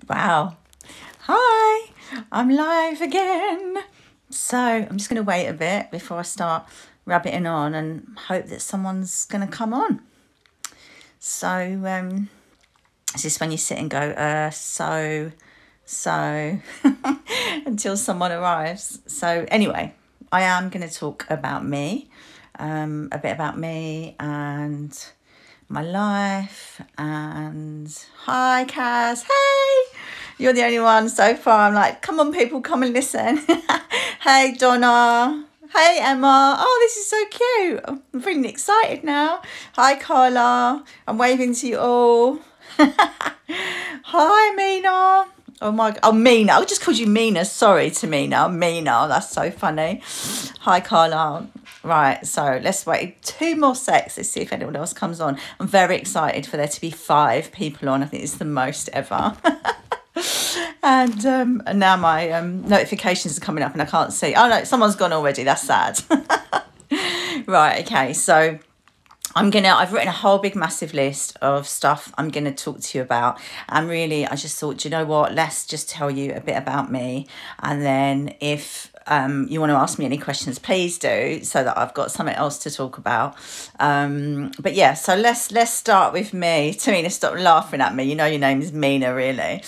Wow. Hi, I'm live again. So I'm just going to wait a bit before I start rabbiting on and hope that someone's going to come on. So it's just when you sit and go, so, until someone arrives. So anyway, I am going to talk about me, a bit about me and my life. And hi, Kaz. Hey, you're the only one so far. I'm like, come on, people, come and listen. Hey, Donna. Hey, Emma. Oh, this is so cute. I'm feeling excited now. Hi, Carla. I'm waving to you all. Hi, Mina. Oh my, oh, Mina. I just called you Mina. Sorry to Mina. Mina, that's so funny. Hi, Carla. Right, so let's wait 2 more secs. Let's see if anyone else comes on. I'm very excited for there to be 5 people on. I think it's the most ever. And now my notifications are coming up and I can't see. Oh no, someone's gone already. That's sad. Right, okay, so I've written a whole big massive list of stuff I'm gonna talk to you about, and really I just thought, you know what, let's just tell you a bit about me, and then if you want to ask me any questions, please do, so that I've got something else to talk about. But yeah, so let's start with me. Tamina, stop laughing at me, you know your name is Mina, really.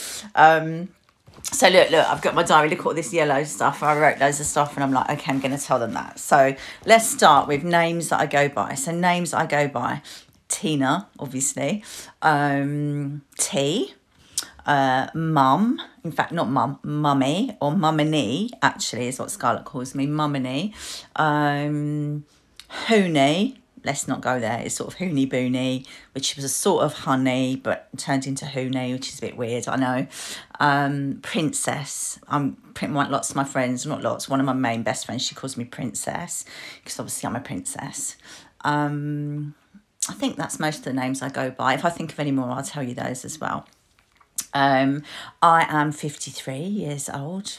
So look, I've got my diary. Look at all this yellow stuff. I wrote loads of stuff and I'm like, okay, I'm going to tell them that. So let's start with names that I go by. So names I go by: Tina, obviously, T, Mum. In fact, not Mum, Mummy, or Mumminy, actually, is what Scarlett calls me, Mumminy. Hooney. Let's not go there. It's sort of Hooney Booney, which was a sort of honey, but turned into Hooney, which is a bit weird, I know. Princess. Lots of my friends, not lots, one of my main best friends, she calls me Princess, because obviously I'm a princess. I think that's most of the names I go by. If I think of any more, I'll tell you those as well. I am 53 years old.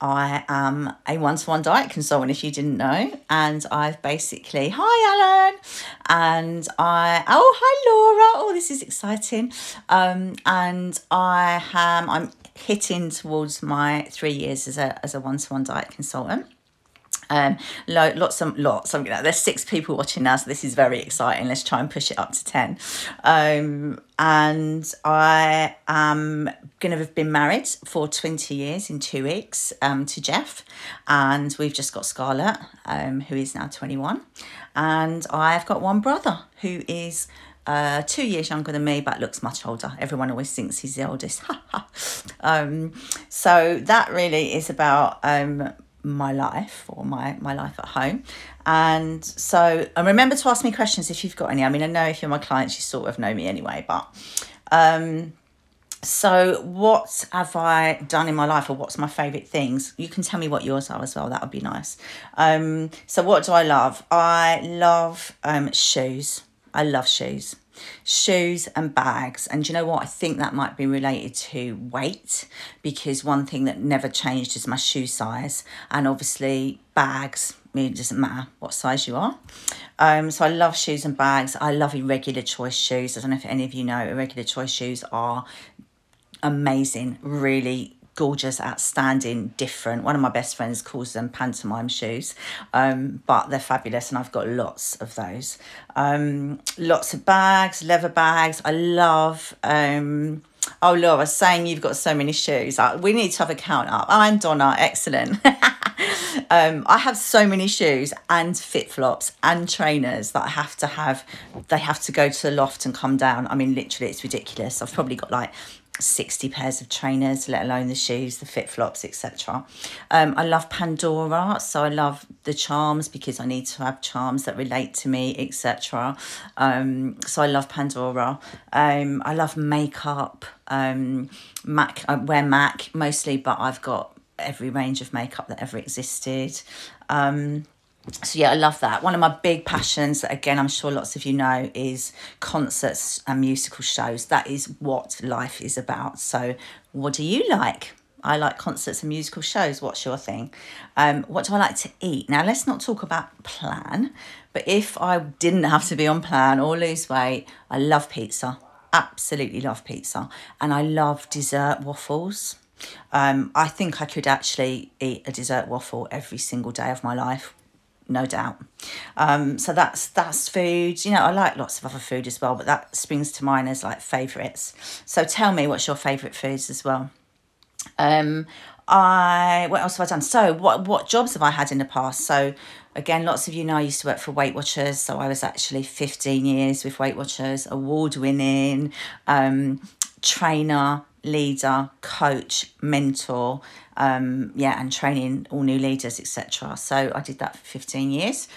I am a one-to-one diet consultant, if you didn't know, and I've basically, hi Alan, and hi Laura, oh this is exciting, and I'm hitting towards my 3 years as a one-to-one diet consultant. There's 6 people watching now, so this is very exciting. Let's try and push it up to 10. And I am going to have been married for 20 years in 2 weeks to Jeff, and we've just got Scarlett, who is now 21, and I've got one brother who is 2 years younger than me, but looks much older. Everyone always thinks he's the oldest. So that really is about my life, or my life at home. And remember to ask me questions if you've got any. I mean, I know if you're my clients, you sort of know me anyway, but so what have I done in my life, or what's my favorite things? You can tell me what yours are as well. That would be nice. So what do I love? I love shoes. I love shoes and bags. And do you know what, I think that might be related to weight, because one thing that never changed is my shoe size, and obviously bags, it doesn't matter what size you are. So I love shoes and bags. I love Irregular Choice shoes. I don't know if any of you know, Irregular Choice shoes are amazing, really gorgeous, outstanding, different. One of my best friends calls them pantomime shoes, but they're fabulous, and I've got lots of those. Lots of bags, leather bags. I love oh, Laura, saying you've got so many shoes. We need to have a count up. I'm Donna, excellent. I have so many shoes and flip-flops and trainers that I have to have. They have to go to the loft and come down. I mean, literally, it's ridiculous. I've probably got like 60 pairs of trainers, let alone the shoes, the flip-flops, etc. I love Pandora, so I love the charms, because I need to have charms that relate to me, etc. So I love Pandora. I love makeup. MAC, I wear MAC mostly, but I've got every range of makeup that ever existed. So yeah, I love that. One of my big passions, that again, I'm sure lots of you know, is concerts and musical shows. That is what life is about. So what do you like? I like concerts and musical shows. What's your thing? What do I like to eat? Now, let's not talk about plan, but if I didn't have to be on plan or lose weight, I love pizza. absolutely love pizza, and I love dessert waffles. I think I could actually eat a dessert waffle every single day of my life, no doubt. So that's food. You know, I like lots of other food as well, but that springs to mind as like favourites. So tell me, what's your favourite foods as well? What else have I done? So what jobs have I had in the past? So again, lots of you know I used to work for Weight Watchers. So I was actually 15 years with Weight Watchers, award winning, trainer, leader, coach, mentor, and training all new leaders, etc. So I did that for 15 years.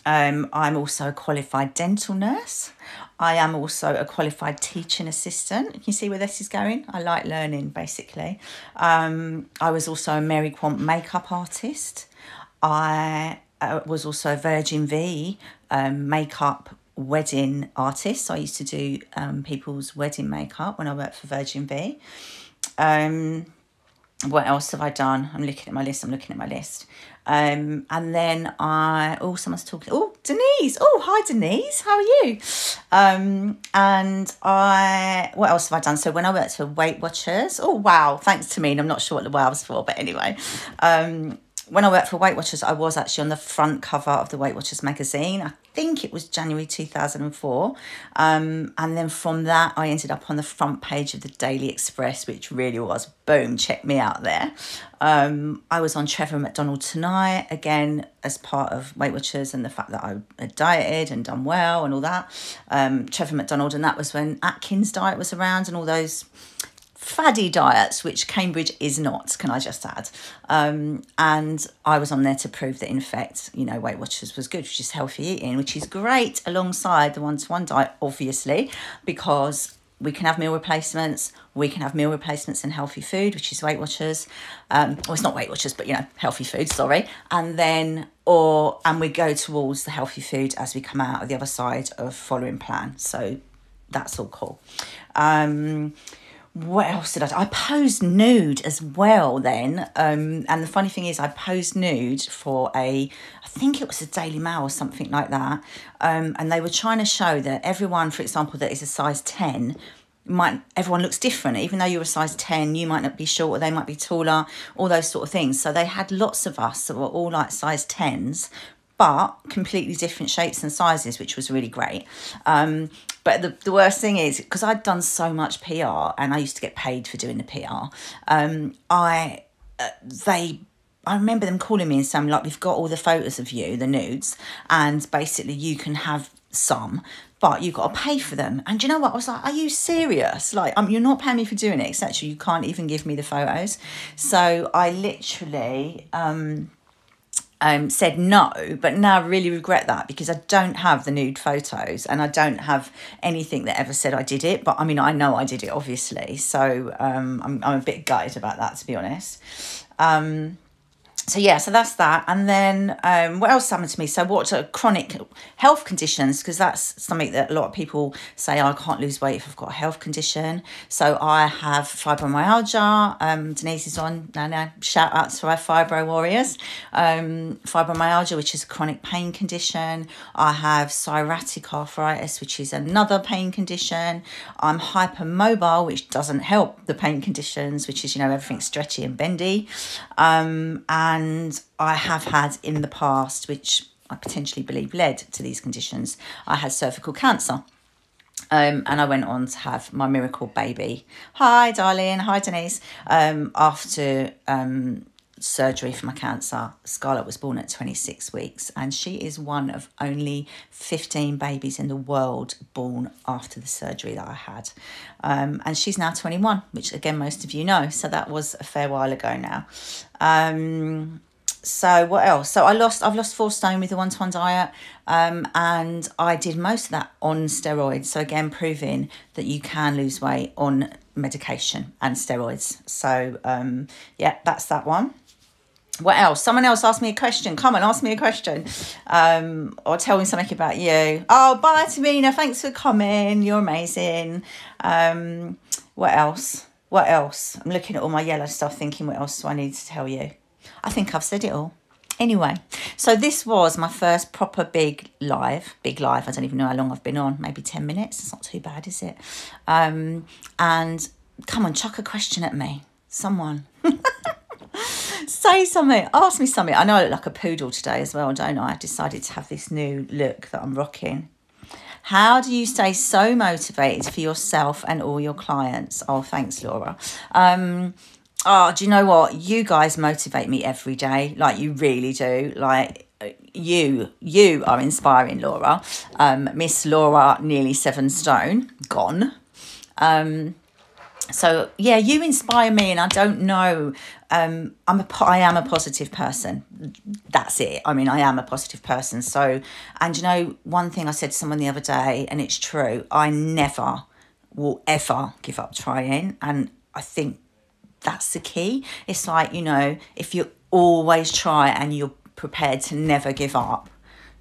I'm also a qualified dental nurse. I am also a qualified teaching assistant. Can you see where this is going? I like learning, basically. I was also a Mary Quant makeup artist. I was also a Virgin V makeup wedding artist. So I used to do people's wedding makeup when I worked for Virgin V. What else have I done? I'm looking at my list. And then someone's talking. Oh, Denise. Oh, hi, Denise. How are you? What else have I done? So when I worked for Weight Watchers, oh, wow. Thanks to me. And I'm not sure what the wow was for, but anyway, when I worked for Weight Watchers, I was actually on the front cover of the Weight Watchers magazine. I think it was January 2004. And then from that, I ended up on the front page of the Daily Express, which really was, boom, check me out there. I was on Trevor McDonald Tonight, again, as part of Weight Watchers and the fact that I had dieted and done well and all that. Trevor McDonald, and that was when Atkins diet was around and all those faddy diets, which Cambridge is not, can I just add. And I was on there to prove that, in fact, you know, Weight Watchers was good, which is healthy eating, which is great alongside the one-to-one diet, obviously, because we can have meal replacements. We can have meal replacements and healthy food, which is Weight Watchers. Well, it's not Weight Watchers, but, you know, healthy food, sorry. And we go towards the healthy food as we come out of the other side of following plan. So that's all cool. What else did I do? I posed nude as well then. And the funny thing is I posed nude for I think it was the Daily Mail or something like that. And they were trying to show that everyone, for example, that is a size 10, everyone looks different. Even though you're a size 10, you might not be shorter, they might be taller, all those sort of things. So they had lots of us that were all like size 10s, but completely different shapes and sizes, which was really great. But the worst thing is, because I'd done so much PR and I used to get paid for doing the PR, I remember them calling me and saying, like, we've got all the photos of you, the nudes, and basically you can have some, but you've got to pay for them. And do you know what? I was like, are you serious? Like, you're not paying me for doing it, etc. You can't even give me the photos. So I literally said no, but now I really regret that because I don't have the nude photos and I don't have anything that ever said I did it. But I mean, I know I did it, obviously. So I'm a bit gutted about that, to be honest. So that's that. And then what else happened to me? So what are chronic health conditions? Because that's something that a lot of people say, I can't lose weight if I've got a health condition. So I have fibromyalgia. Denise is on now. Shout out to our fibro warriors. Fibromyalgia, which is a chronic pain condition. I have psoriatic arthritis, which is another pain condition. I'm hypermobile, which doesn't help the pain conditions, which is, you know, everything's stretchy and bendy. And I have had in the past, which I potentially believe led to these conditions, I had cervical cancer. And I went on to have my miracle baby. Hi, darling. Hi, Denise. After surgery for my cancer, Scarlett was born at 26 weeks, and she is one of only 15 babies in the world born after the surgery that I had. And she's now 21, which again, most of you know. So that was a fair while ago now. So what else? So I've lost 4 stone with the one-to-one diet, and I did most of that on steroids. So again, proving that you can lose weight on medication and steroids. So that's that one. What else? Someone else asked me a question. Come on, ask me a question. Or tell me something about you. Oh, bye, Tamina. Thanks for coming. You're amazing. What else? I'm looking at all my yellow stuff thinking, what else do I need to tell you? I think I've said it all. Anyway, so this was my first proper big live. I don't even know how long I've been on, maybe 10 minutes. It's not too bad, is it? And come on, chuck a question at me. Someone. Say something, ask me something. I know I look like a poodle today as well, don't I? I've decided to have this new look that I'm rocking. How do you stay so motivated for yourself and all your clients? Oh, thanks, Laura. Oh, do you know what? You guys motivate me every day. Like, you really do. Like, you are inspiring, Laura. Miss Laura, nearly 7 stone, gone. So yeah, you inspire me, and I don't know. I am a positive person. That's it. I mean, I am a positive person. So, and you know, one thing I said to someone the other day, and it's true. I never will ever give up trying, and I think that's the key. It's like, you know, if you always try and you're prepared to never give up,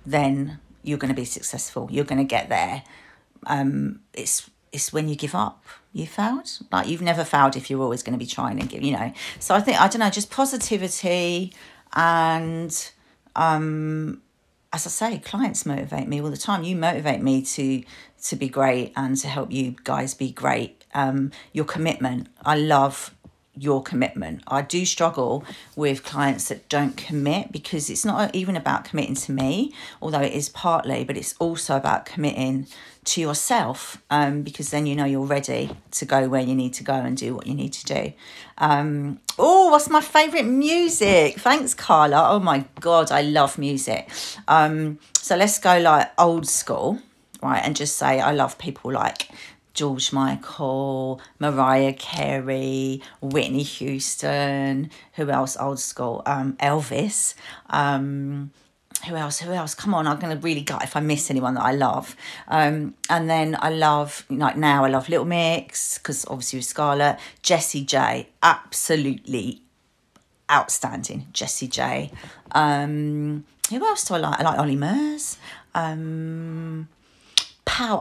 then you're going to be successful. You're going to get there. It's when you give up, you failed. Like, you've never failed if you're always going to be trying and give, you know. So I think, I don't know, just positivity, and as I say, clients motivate me all the time. You motivate me to be great and to help you guys be great. Your commitment, I love your commitment. I do struggle with clients that don't commit, because it's not even about committing to me, although it is partly, but it's also about committing to yourself, because then you know you're ready to go where you need to go and do what you need to do. Oh, what's my favourite music? Thanks, Carla. Oh my God, I love music. So let's go like old school, right? And just say I love people like George Michael, Mariah Carey, Whitney Houston. Who else? Old school. Elvis. Who else? Come on, I'm going to really gut if I miss anyone that I love. And then I love, like now I love Little Mix, because obviously with Scarlett. Jessie J, absolutely outstanding. Jessie J. Who else do I like? I like Ollie Murs. I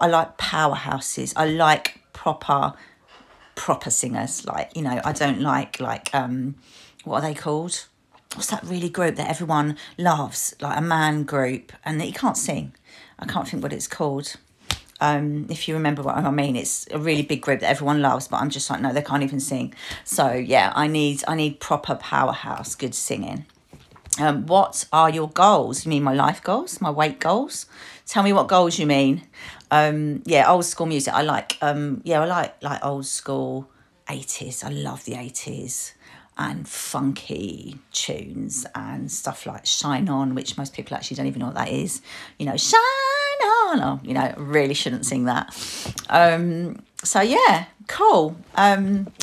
like powerhouses. I like proper singers. Like, you know, I don't like what are they called? What's that really group that everyone loves? Like a man group, and you can't sing. I can't think what it's called. If you remember what I mean, it's a really big group that everyone loves, but I'm just like, no, they can't even sing. So yeah, I need proper powerhouse, good singing. What are your goals? You mean my life goals, my weight goals? Tell me what goals you mean. Yeah, old school music. I like I like old school 80s. I love the 80s. And funky tunes and stuff like Shine On, which most people actually don't even know what that is. You know, Shine On. Oh, you know, really shouldn't sing that. So yeah, cool.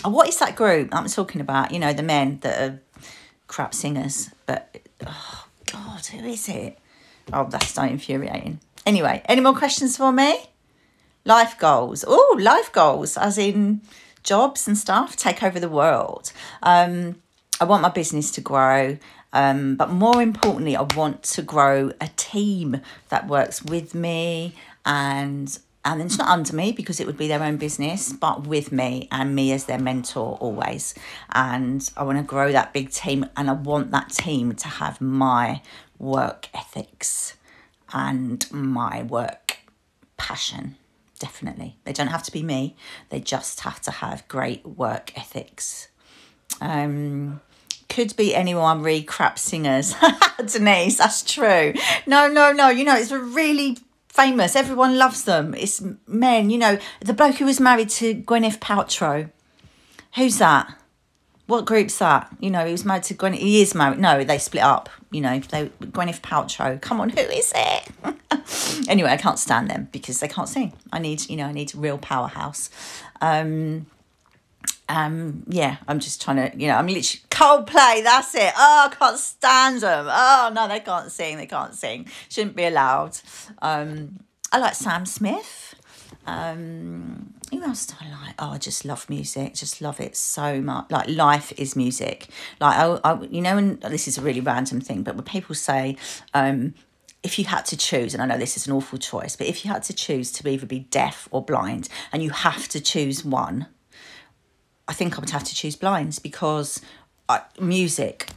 What is that group I'm talking about? You know, the men that are crap singers. But, oh, God, who is it? Oh, that's so infuriating. Anyway, any more questions for me? Life goals. Oh, life goals, as in jobs and stuff, take over the world. I want my business to grow, but more importantly, I want to grow a team that works with me, and it's not under me, because it would be their own business, but with me, and me as their mentor always. And I want to grow that big team, and I want that team to have my work ethics and my work passion. Definitely. They don't have to be me. They just have to have great work ethics. Could be anyone, really crap singers. Denise, that's true. No. You know, it's really famous. Everyone loves them. It's men. You know, the bloke who was married to Gwyneth Paltrow. Who's that? What group's that? You know, he was married to Gwyneth. He is married. No, they split up. You know, Gwyneth Paltrow. Come on, who is it? Anyway, I can't stand them because they can't sing. I need real powerhouse. Yeah, I'm just trying to, you know, I'm literally Coldplay. That's it. Oh, I can't stand them. Oh no, they can't sing. Shouldn't be allowed. I like Sam Smith. Who else do I like? Oh, I just love music. Just love it so much. Like, life is music. Like, I you know, and this is a really random thing, but when people say, if you had to choose, and I know this is an awful choice, but if you had to choose to either be deaf or blind, and you have to choose one, I think I would have to choose blind, because music,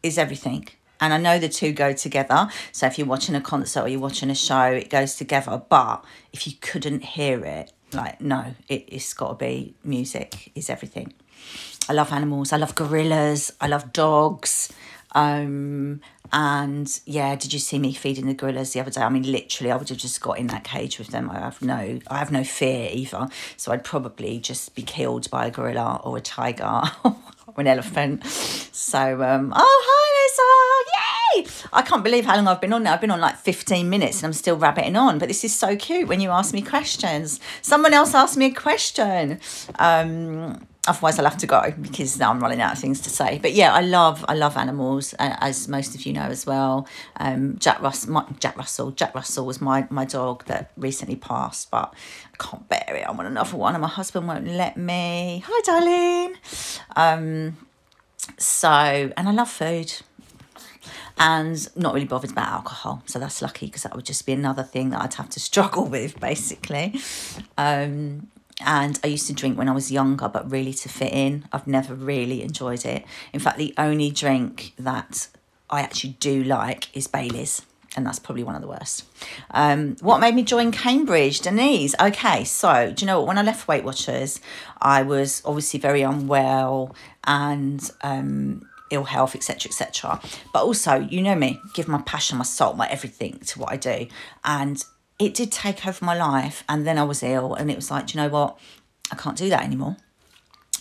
is everything. And I know the two go together. So if you're watching a concert or you're watching a show, it goes together. But if you couldn't hear it, like, no, it's got to be music is everything. I love animals. I love gorillas. I love dogs. And yeah, did you see me feeding the gorillas the other day? I mean, literally, I would have just got in that cage with them. I have no fear either. So I'd probably just be killed by a gorilla or a tiger or an elephant. So, oh, hi, Lisa. Yay! I can't believe how long I've been on now. I've been on like 15 minutes and I'm still rabbiting on. But this is so cute when you ask me questions. Someone else asked me a question. Otherwise, I'll have to go because now I'm running out of things to say. But yeah, I love animals, as most of you know as well. Jack Russell was my dog that recently passed, but I can't bear it. I want another one, and my husband won't let me. Hi, darling. And I love food. And not really bothered about alcohol, so that's lucky because that would just be another thing that I'd have to struggle with, basically. And I used to drink when I was younger, but really to fit in. I've never really enjoyed it. In fact, the only drink that I actually do like is Baileys, and that's probably one of the worst. What made me join Cambridge? Denise. Okay, so do you know what? When I left Weight Watchers, I was obviously very unwell and ill health, etc., etc. But also, you know me, give my passion, my soul, my everything to what I do. And it did take over my life, and then I was ill, and it was like, do you know what? I can't do that anymore.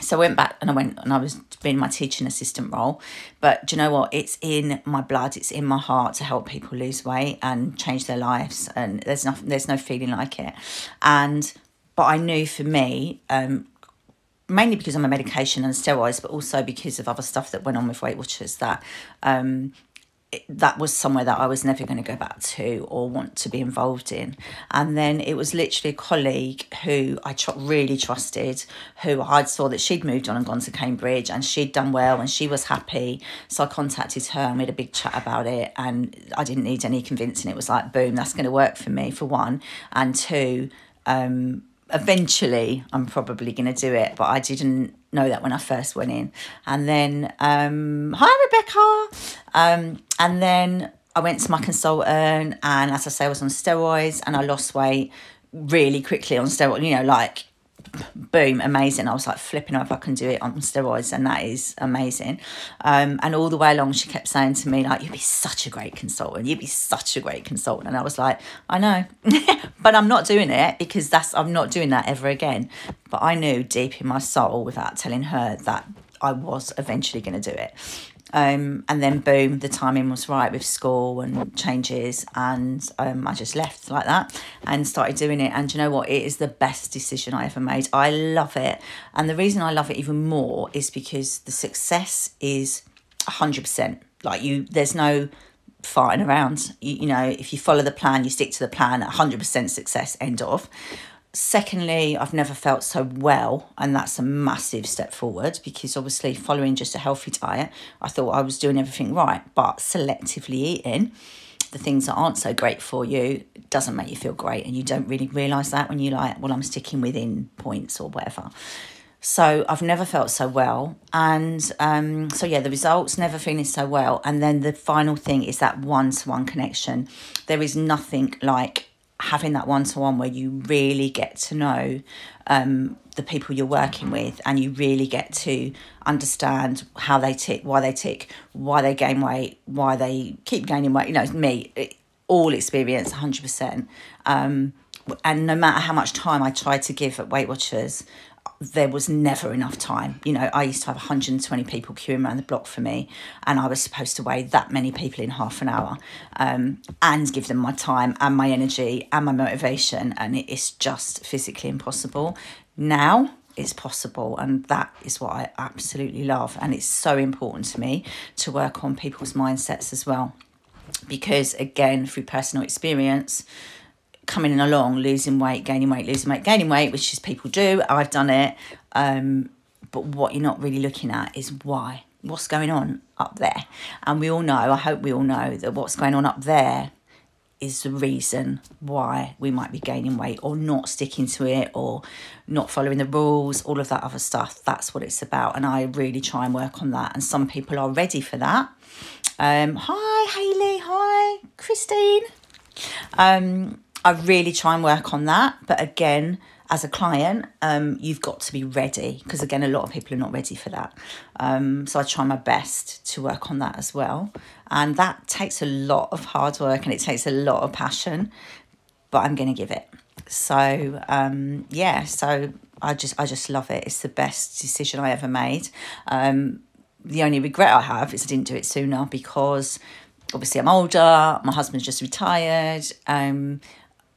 So I went back and I was doing my teaching assistant role. But do you know what? It's in my blood, it's in my heart to help people lose weight and change their lives. And there's no feeling like it. But I knew for me, mainly because I'm on medication and steroids, but also because of other stuff that went on with Weight Watchers, that that was somewhere that I was never going to go back to or want to be involved in. And then it was literally a colleague who I really trusted, who I saw that she'd moved on and gone to Cambridge and she'd done well and she was happy. So I contacted her and we had a big chat about it, and I didn't need any convincing. It was like, boom, that's going to work for me, for one. And two, eventually I'm probably going to do it, but I didn't know that when I first went in. And then hi Rebecca, and then I went to my consultant, and as I say, I was on steroids and I lost weight really quickly on steroids, you know, like boom, amazing. I was like flipping over, I can do it on steroids, and that is amazing. And all the way along she kept saying to me, like, you'd be such a great consultant, you'd be such a great consultant. And I was like, I know but I'm not doing it because I'm not doing that ever again. But I knew deep in my soul, without telling her, that I was eventually going to do it. And then boom, the timing was right with school and changes, and I just left like that and started doing it. And you know what? It is the best decision I ever made. I love it. And the reason I love it even more is because the success is 100%. Like, there's no farting around. You know, if you follow the plan, you stick to the plan, 100% success, end of. Secondly, I've never felt so well, and that's a massive step forward, because obviously following just a healthy diet, I thought I was doing everything right, but selectively eating the things that aren't so great for you doesn't make you feel great, and you don't really realise that when you're like, well, I'm sticking within points or whatever. So I've never felt so well, and so yeah, the results, never feeling so well. And then the final thing is that one-to-one connection. There is nothing like having that one-to-one where you really get to know the people you're working with, and you really get to understand how they tick, why they gain weight, why they keep gaining weight. You know, all experience, 100%. And no matter how much time I tried to give at Weight Watchers, there was never enough time. You know, I used to have 120 people queuing around the block for me, and I was supposed to weigh that many people in half an hour, and give them my time and my energy and my motivation, and it's just physically impossible. Now it's possible, and that is what I absolutely love. And it's so important to me to work on people's mindsets as well, because again, through personal experience, coming along, losing weight, gaining weight, gaining weight, which is people do. I've done it. But what you're not really looking at is why. What's going on up there? And we all know, I hope we all know, that what's going on up there is the reason why we might be gaining weight or not sticking to it or not following the rules, all of that other stuff. That's what it's about. And I really try and work on that. And some people are ready for that. Hi, Hayley. Hi, Christine. I really try and work on that. But again, as a client, you've got to be ready, because again, a lot of people are not ready for that. So I try my best to work on that as well. And that takes a lot of hard work and it takes a lot of passion, but I'm going to give it. So, yeah, so I just love it. It's the best decision I ever made. The only regret I have is I didn't do it sooner, because obviously I'm older, my husband's just retired,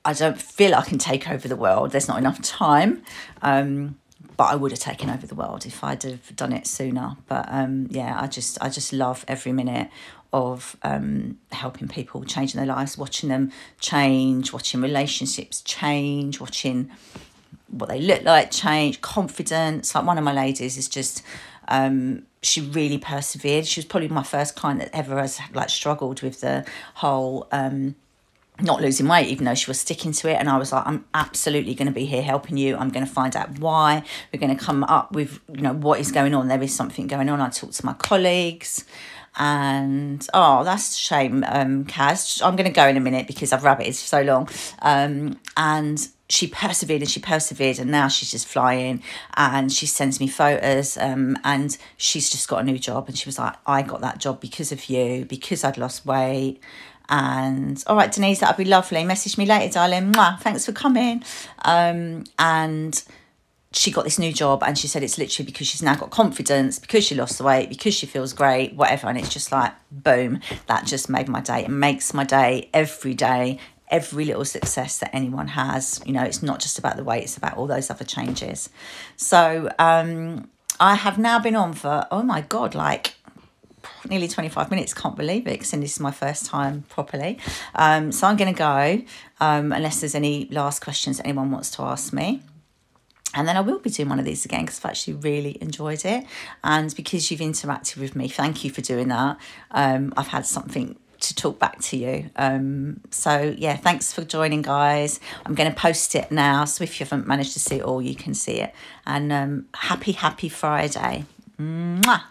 I don't feel I can take over the world. There's not enough time. But I would have taken over the world if I'd have done it sooner. But yeah, I just love every minute of helping people, changing their lives, watching them change, watching relationships change, watching what they look like change, confidence. Like one of my ladies is just, she really persevered. She was probably my first client that ever has like struggled with the whole not losing weight, even though she was sticking to it. And I was like, I'm absolutely going to be here helping you. I'm going to find out why. We're going to come up with, you know, what is going on. There is something going on. I talked to my colleagues and, oh, that's a shame, Kaz. I'm going to go in a minute because I've rabbited for so long. And she persevered and she persevered, and now she's just flying, and she sends me photos, and she's just got a new job. And she was like, I got that job because of you, because I'd lost weight. And all right, Denise, that'd be lovely. Message me later, darling. Mwah, thanks for coming. And she got this new job, and she said it's literally because she's now got confidence, because she lost the weight, because she feels great, whatever. And it's just like, boom, that just made my day. It makes my day every day. Every little success that anyone has, you know, it's not just about the weight, it's about all those other changes. So I have now been on for, oh my God, like nearly 25 minutes. Can't believe it, because this is my first time properly. So I'm going to go, unless there's any last questions that anyone wants to ask me. And then I will be doing one of these again, because I've actually really enjoyed it. And because you've interacted with me, thank you for doing that. I've had something to talk back to you. So yeah, thanks for joining, guys. I'm going to post it now, so if you haven't managed to see it all, you can see it. And happy Friday. Mwah.